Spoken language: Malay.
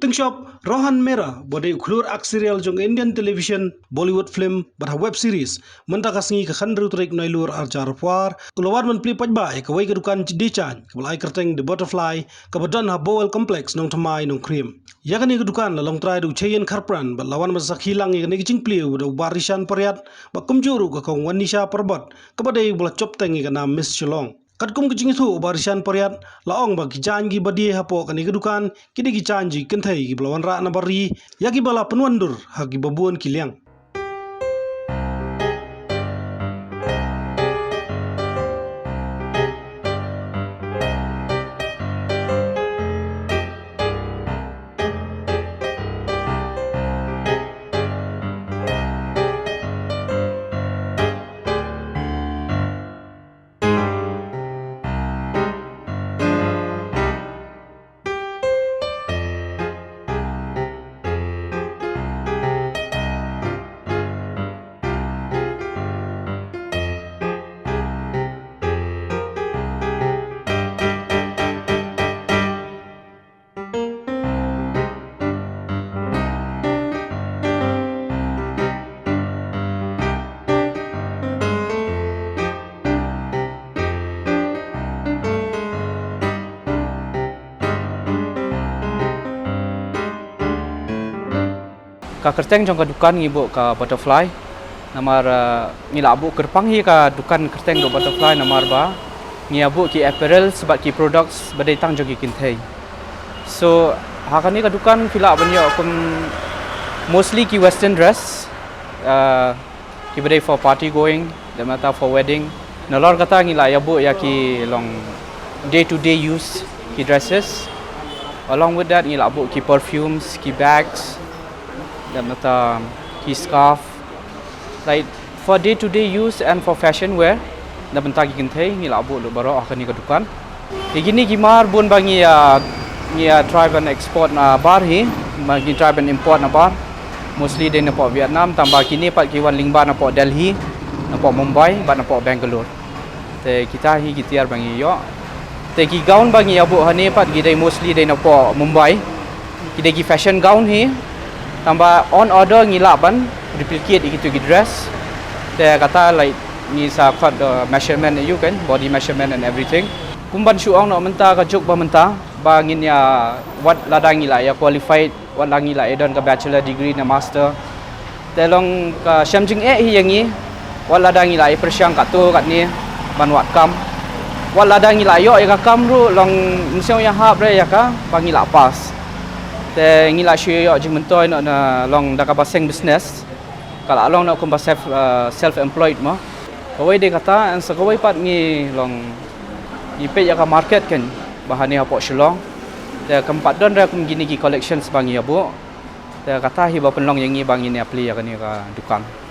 acting shop Rohan Mera bode uklur ak serial jong Indian television Bollywood film bah web series mentakas ngi ke khandru trek nailur arjar puar kulawar man pli pajba ke wai ke dukan cidechan ke balai kerteng the butterfly ke badan ha bowel complex nong thamai nong cream ya kan ke dukan la long trai du cheyen kharpran ba lawan ma sak hilang ke ne jing pli do barishan paryat ba kumjuru ke kong wanisha parbat ke badai bula chop teng ke nam Miss Shillong kat kum kicing itu barisan paryat laong bagi janji badi hapo kani kedukan kini janji kentai gi belawan ra na bari yagi bala penwandur hagi babuan kiliang. Ka kerteng jong ka dukan ngibo ka butterfly namar ngilabu kerpang hi ka dukan kerteng do butterfly namar ba ngiabu ki apparel sebab ki products badai tang jogi kinthei so hakani ka dukan fila banyo kum mostly ki western dress ki badai for party going demata for wedding nalor kata ngila yabu ya ki long day to day use ki dresses along with that ngilabu ki perfumes ki bags dan mata key scarf like for day to day use and for fashion wear dan bentagi kentai ni labu lo baro akan ni ke dukan gini gimar bun bangi ya drive and export na bar hi bagi drive and import na bar mostly de na po Vietnam tambah kini pat kiwan lingba na po Delhi na po Mumbai ba na po Bangalore te kita hi gitiar bangi yo te ki gown bangi abu hani pat gidai mostly de na po Mumbai gidai ki fashion gown hi tambah on order ngilaban replicate gitu gi dress dia kata like ni sa khat measurement you kan body measurement and everything kumban shuang no menta ka juk ba menta ba ngin ya wat ladang ngila ya qualified wat lang ngila don ka bachelor degree na master telong ka shamjing hi yangi wat ladang ngila persyang kat tu kat ni ban wat kam wat ladang ngila yo ya ka kam ru long mseu ya hap re ya ka ba ngila pas te ngila shui yo jing mentoy no na long da ka baseng business kala long no kum self employed mo kawai de kata an sa kawai pat ngi long ipe ya ka market kan bahani hapo Shillong te keempat don ra kum gini ki collections bangi abo te kata hi ba penlong yang ngi bangi ni apli ya kan ka dukan